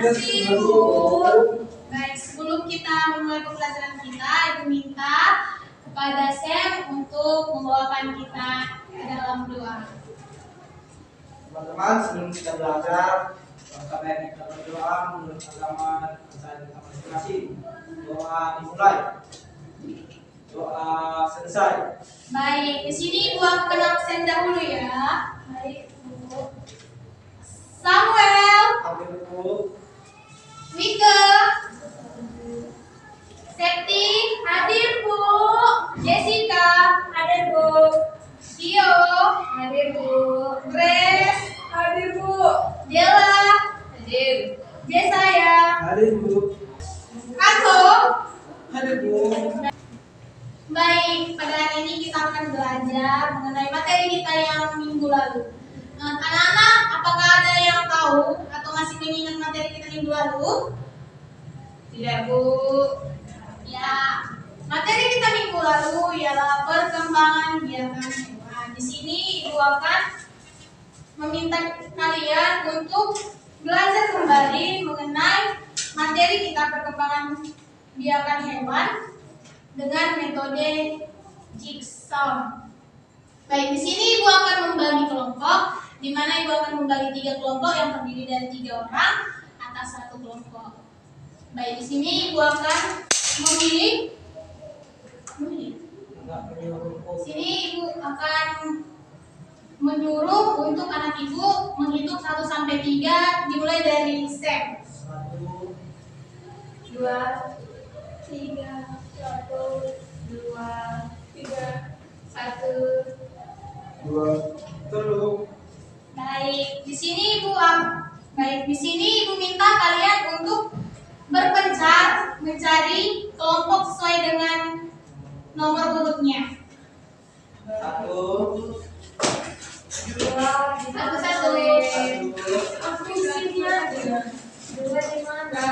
kasih, Bu. Baik, sebelum kita memulai pembelajaran kita, Ibu minta kepada Sam untuk membawakan kita ke dalam doa. Teman-teman, sebelum kita belajar, kalian kita berdoa menurut agama dan kepercayaan kita masing-masing. Doa dimulai. Doa selesai. Baik, di sini Ibu akan absen dahulu ya. Baik, Bu. Samuel, Hadir, Bu. Wika, Septi, hadir Bu. Jessica, hadir Bu. Tio, hadir Bu. Grace, hadir Bu. Jella, hadir. Jesaya, Hadir, Bu. Kanto. Hadir, Bu. Baik, pada hari ini kita akan belajar mengenai materi kita yang minggu lalu. Anak-anak, apakah ada yang tahu atau masih mengingat materi kita minggu lalu? Tidak, Bu. Ya, materi kita minggu lalu ialah perkembangan biakan hewan. Di sini Ibu akan meminta kalian untuk belajar kembali mengenai materi kita perkembangan biakan hewan dengan metode jigsaw. Baik, di sini Ibu akan membagi kelompok, di mana Ibu akan membagi 3 kelompok yang terdiri dari 3 orang atas 1 kelompok. Baik, di sini Ibu akan memilih. Sini Ibu akan menyuruh untuk anak Ibu menghitung 1 sampai 3 dimulai dari Sam. 1, 2, 3, 1, 2, 3, 1. 2, 3. Baik, di sini Ibu minta kalian untuk berpencar mencari kelompok sesuai dengan nomor urutnya. 1, 2, 1. Aku isinya 2 di mana?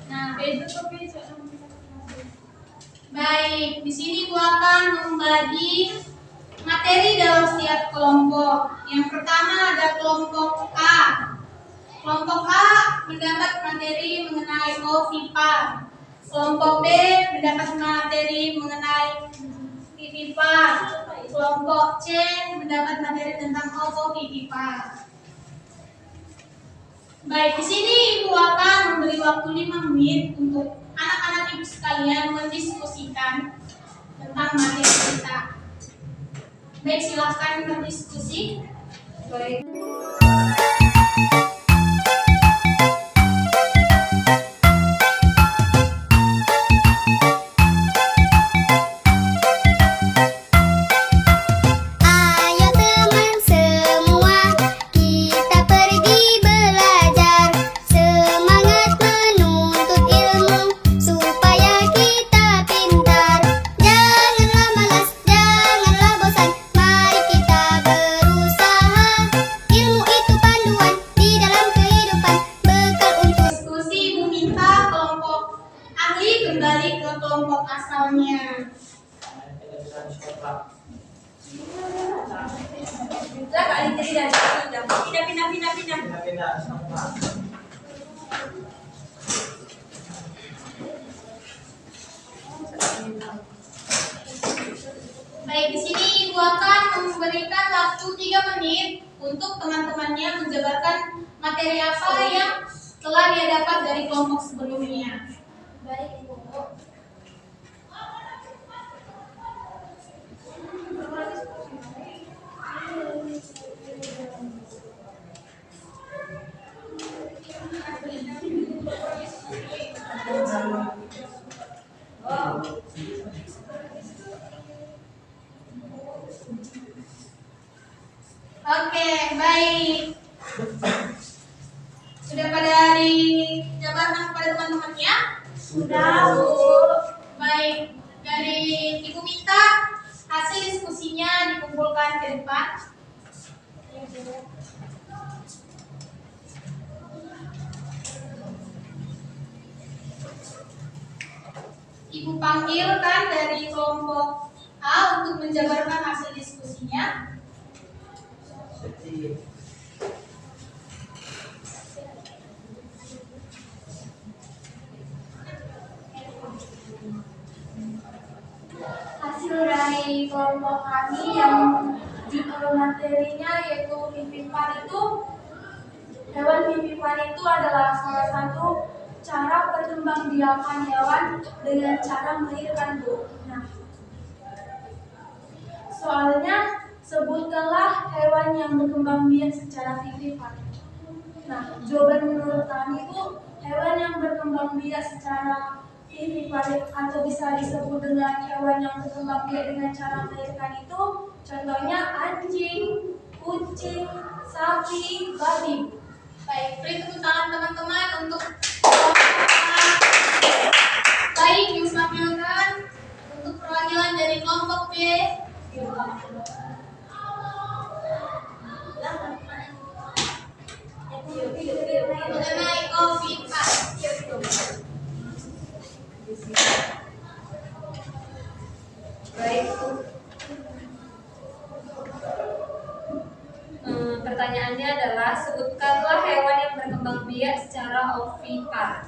Nah, baik, di sini Ibu akan membagi materi dalam setiap kelompok. Yang pertama ada kelompok A. Kelompok A mendapat materi mengenai ovipar. Kelompok B mendapat materi mengenai vivipar. Kelompok C mendapat materi tentang ovovivipar. Baik, di sini Ibu akan memberi waktu 5 menit untuk anak-anak Ibu sekalian mendiskusikan tentang materi kita. Baik, silahkan berdiskusi. Baik. Ayo teman semua, kita pergi belajar. Semangat menuntut ilmu, supaya kita pintar. Janganlah malas, janganlah bosan, mari kita berusaha. Ilmu itu panduan di dalam kehidupan, bekal untuk Diskusi, Ibu minta kelompok ahli kembali ke kelompok asalnya. Pindah. Baik, di sini Ibu akan memberikan waktu 3 menit untuk teman-temannya menjabarkan materi apa yang telah dia dapat dari kelompok sebelumnya. Baik, Ibu. Oke, baik. Sudah pada dijabarkan kepada teman-temannya? Sudah, Bu. Baik, dari Ibu minta hasil diskusinya dikumpulkan ke depan. Ibu panggilkan dari kelompok A untuk menjabarkan hasil diskusinya. kecil. Hasil dari kelompok kami yang judul materinya yaitu vivipan itu, hewan vivipan itu adalah salah satu cara perkembangbiakan hewan dengan cara melahirkan, Bu. Nah, soalnya sebutkanlah hewan yang berkembang biak secara vivipan. Nah, jawaban menurut kami itu hewan yang berkembang biak secara vivipan atau bisa disebut dengan hewan yang berkembang biak dengan cara melahirkan itu contohnya anjing, kucing, sapi, babi. Baik, beri tepuk tangan teman-teman untuk baik disampaikan untuk perwakilan dari kelompok B. Mengenai ovipa. Baik. Pertanyaannya adalah sebutkanlah hewan yang berkembang biak secara ovipar.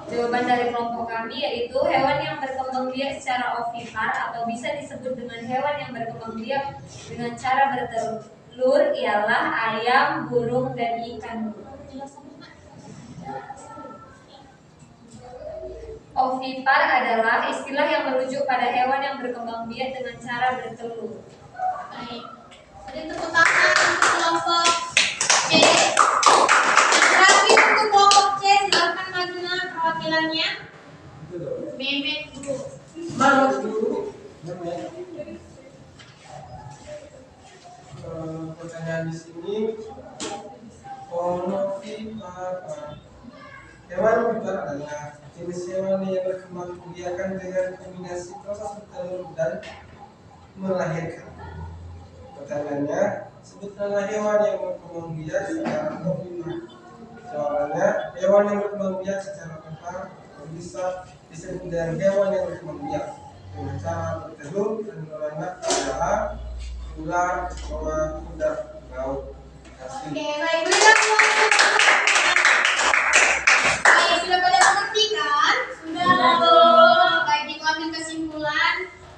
Jawaban dari kelompok kami yaitu hewan yang berkembang biak secara ovipar atau bisa disebut dengan hewan yang berkembang biak dengan cara bertelur ialah ayam, burung, dan ikan. Ovipar adalah istilah yang merujuk pada hewan yang berkembang biak dengan cara bertelur. Baik. Jadi tepuk tangan untuk kelompok C. Terakhir untuk kelompok C, silakan majulah perwakilannya. Memet dulu. Mana dulu? Pertanyaan di sini, ovipar. Hewan ovipar adalah jenis hewan yang berkembang biakan dengan kombinasi proses bertelur dan melahirkan. Pertanyaannya, sebutkanlah hewan yang berkembang biak secara ovipar. Jawabannya, hewan yang berkembang biak secara ovipar bisa disebut dengan hewan yang berkembang biak dengan cara bertelur dan beranak adalah ular, koala, kuda, laut. Oke, baik. Baik, sudah pada mengerti kan? Sudah. Baik, kita ambil kesimpulan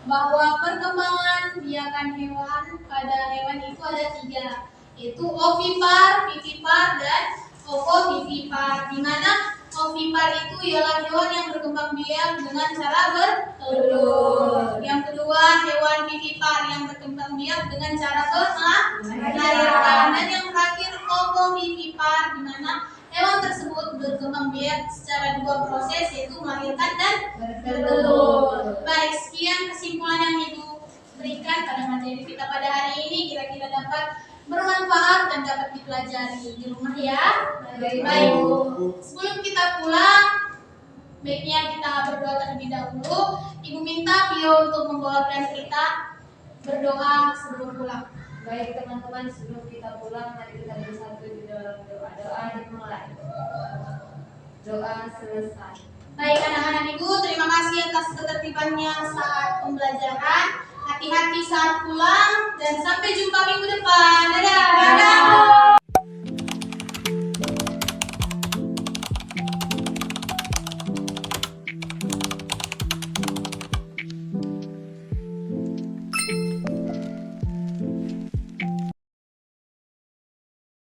bahwa perkembangan biakan hewan pada hewan itu ada 3, yaitu ovipar, vivipar, dan ovovivipar. Di mana ovipar itu ialah hewan yang berkembang biak dengan cara bertelur. Yang kedua, hewan vivipar yang berkembang biak dengan cara melahirkan. Dan yang terakhir, ovovivipar, di mana hewan tersebut berkembang biak secara 2 proses, yaitu melahirkan dan bertelur. Baik, sekian kesimpulan yang Ibu berikan pada materi kita pada hari ini, kira-kira dapat bermanfaat dan dapat dipelajari di rumah ya. Baik. Sebelum kita pulang, baiknya kita berdoa terlebih dahulu. Ibu minta Pio untuk membawakan kita berdoa sebelum pulang. Baik teman-teman, sebelum kita pulang, mari kita bersatu di dalam doa. Doa dimulai. Doa selesai. Baik anak-anak Ibu, terima kasih atas ketertibannya saat pembelajaran. Hati-hati saat pulang dan sampai jumpa minggu depan.